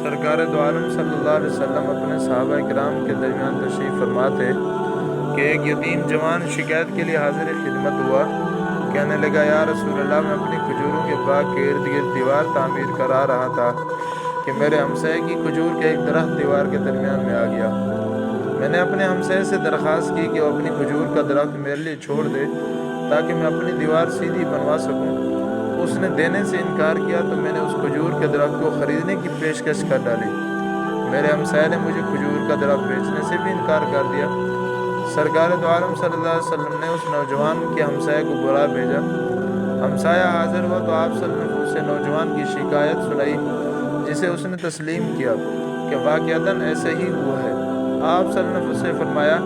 سرکار دو عالم صلی اللہ علیہ وسلم اپنے صحابہ کرام کے درمیان تشریف فرما تھے کہ ایک یتیم جوان شکایت کے لیے حاضر خدمت ہوا۔ کہنے لگا، یا رسول اللہ، میں اپنی کھجوروں کے باغ کے ارد گرد دیوار تعمیر کرا رہا تھا کہ میرے ہمسائے کی کھجور کا ایک درخت دیوار کے درمیان میں آ گیا۔ میں نے اپنے ہمسائے سے درخواست کی کہ وہ اپنی کھجور کا درخت میرے لیے چھوڑ دے تاکہ میں اپنی دیوار سیدھی بنوا سکوں۔ اس نے دینے سے انکار کیا تو میں نے اس کھجور کے درخت کو خریدنے کی پیشکش کر ڈالی۔ میرے ہمسائے نے مجھے کھجور کا درخت بیچنے سے بھی انکار کر دیا۔ سرکار دو عالم صلی اللہ علیہ وسلم نے اس نوجوان کے ہمسائے کو بلا بھیجا۔ ہمسایہ حاضر ہوا تو آپ صلی اللہ علیہ وسلم نے اسے نوجوان کی شکایت سنائی، جسے اس نے تسلیم کیا کہ واقعتاً ایسے ہی ہوا ہے۔ آپ صلی اللہ علیہ وسلم سے فرمایا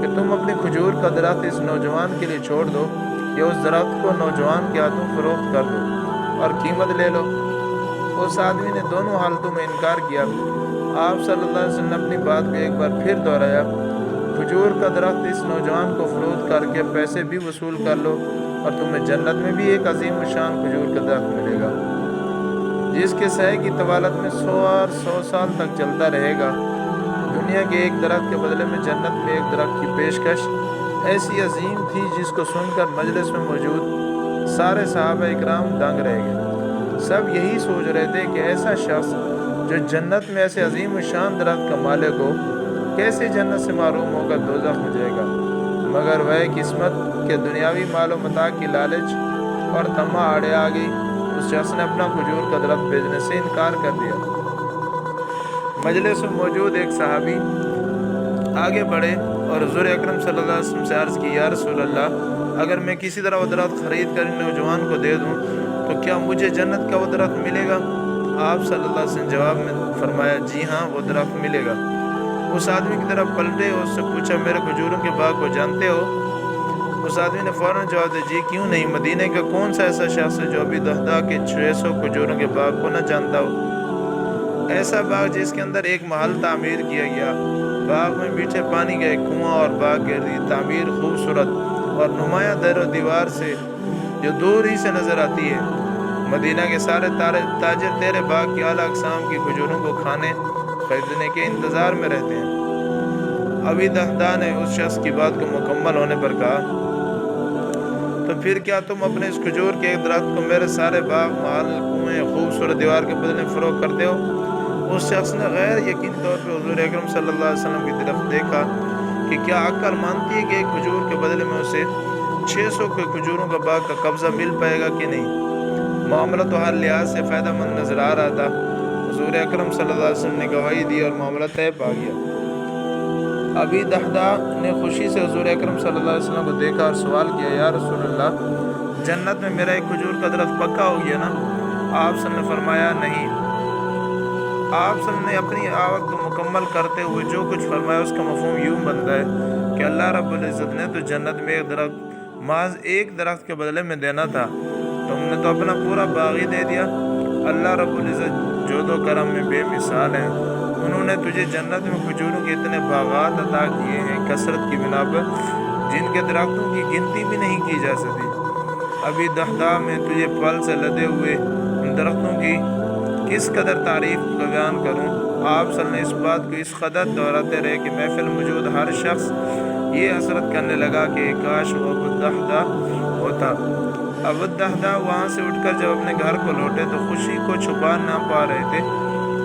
کہ تم اپنی کھجور کا درخت اس نوجوان کے لیے چھوڑ دو یا اس درخت کو نوجوان کے ہاتھوں فروخت کر دو اور قیمت لے لو۔ اس آدمی نے دونوں حالتوں میں انکار کیا۔ آپ صلی اللہ علیہ وسلم نے اپنی بات کو ایک بار پھر دہرایا، کھجور کا درخت اس نوجوان کو فروخت کر کے پیسے بھی وصول کر لو اور تمہیں جنت میں بھی ایک عظیم الشان کھجور کا درخت ملے گا، جس کے سائے کی طوالت میں 100 سال تک چلتا رہے گا۔ دنیا کے ایک درخت کے بدلے میں جنت میں ایک درخت کی پیشکش ایسی عظیم تھی جس کو سن کر مجلس میں موجود سارے صحابہ اکرام دنگ رہ گئے۔ سب یہی سوچ رہے تھے کہ ایسا شخص جو جنت میں ایسے عظیم الشان درخت کا مالک ہو، کیسے جنت سے محروم ہو کر دوزخ میں جائے گا؟ مگر وہ قسمت کے دنیاوی مال و متاع کی لالچ اور طمع آڑے آ گئی۔ اس شخص نے اپنا کھجور کا درخت بیچنے سے انکار کر دیا۔ مجلس میں موجود ایک صحابی آگے بڑھے اور حضور اکرم صلی اللہ علیہ وسلم سے عرض کی، یا رسول اللہ، اگر میں کسی طرح وہ درخت خرید کر نوجوان کو دے دوں تو کیا مجھے جنت کا وہ درخت ملے گا؟ آپ صلی اللہ علیہ وسلم جواب میں فرمایا، جی ہاں، وہ درخت ملے گا۔ اس آدمی کی طرف پلٹے اور اس سے پوچھا، میرے کھجوروں کے باغ کو جانتے ہو؟ اس آدمی نے فوراً جواب دیا، جی کیوں نہیں، مدینہ کا کون سا ایسا شخص ہے جو ابی دہدہ کے 600 کھجوروں کے باغ کو نہ جانتا ہو؟ ایسا باغ جس کے اندر ایک محل تعمیر کیا گیا، باغ میں میٹھے پانی کا ایک کنواں اور باغ گردی تعمیر خوبصورت اور نمایاں در و دیوار سے جو دور ہی سے نظر آتی ہے۔ مدینہ کے سارے تاجر تیرے باغ کی اعلیٰ اقسام کی کھجوروں کو کھانے خریدنے کے انتظار میں رہتے ہیں۔ ابی دہدہ نے اس شخص کی بات کو مکمل ہونے پر کہا، تو پھر کیا تم اپنے اس کھجور کے ایک درخت کو میرے سارے باغ، محل، کنویں، خوبصورت دیوار کے بدلے فروخت کرتے ہو؟ اس شخص نے غیر یقینی طور پر حضور اکرم صلی اللہ علیہ وسلم کی طرف دیکھا کہ کیا عقل مانتی ہے کہ ایک کھجور کے بدلے میں اسے 600 کے کھجوروں کا باغ کا قبضہ مل پائے گا کہ نہیں؟ معاملہ تو ہر لحاظ سے فائدہ مند نظر آ رہا تھا۔ حضور اکرم صلی اللہ علیہ وسلم نے گواہی دی اور معاملہ طے پا گیا۔ ابی دہدہ نے خوشی سے حضور اکرم صلی اللہ علیہ وسلم کو دیکھا اور سوال کیا، یا رسول اللہ، جنت میں میرا ایک کھجور کا درخت پکا ہو گیا نا؟ آپ صلی اللہ علیہ وسلم نے فرمایا، نہیں۔ آپ صلی اللہ علیہ وسلم نے اپنی آوت کو مکمل کرتے ہوئے جو کچھ فرمایا اس کا مفہوم یوں بنتا ہے کہ اللہ رب العزت نے تو جنت میں ایک درخت محض ایک درخت کے بدلے میں دینا تھا، تم نے تو اپنا پورا باغ ہی دے دیا۔ اللہ رب العزت جود و کرم میں بے مثال ہیں، انہوں نے تجھے جنت میں کھجوروں کے اتنے باغات عطا کیے ہیں کثرت کی بنا پر، جن کے درختوں کی گنتی بھی نہیں کی جا سکتی۔ ابی دہدہ میں تجھے پھل سے لدے ہوئے ان درختوں کی کس قدر تعریف بیان کروں؟ آپ صلی اللہ علیہ وسلم نے اس بات کو اس قدر دہراتے رہے کہ محفل موجود ہر شخص یہ حسرت کرنے لگا کہ کاش وہ ابو دہدہ ہوتا۔ ابو دہدہ وہاں سے اٹھ کر جب اپنے گھر کو لوٹے تو خوشی کو چھپا نہ پا رہے تھے۔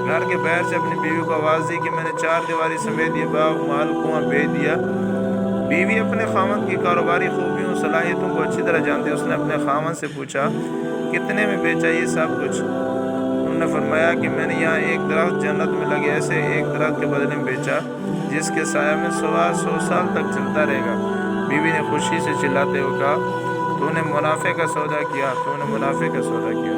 گھر کے باہر سے اپنی بیوی کو آواز دی کہ میں نے 4 دیواری سمیت یہ باغ، محل، کنواں بیچ دیا۔ بیوی اپنے خاوند کی کاروباری خوبیوں صلاحیتوں کو اچھی طرح جانتی، اس نے اپنے خاوند سے پوچھا، کتنے میں بیچا یہ سب کچھ؟ انہوں نے فرمایا کہ میں نے یہاں ایک درخت جنت میں لگے ایسے ایک درخت کے بدلے میں بیچا جس کے سایہ میں 100 سال تک چلتا رہے گا۔ بیوی نے خوشی سے چلاتے ہوئے کہا، تو نے منافع کا سودا کیا، تو نے منافع کا سودا کیا۔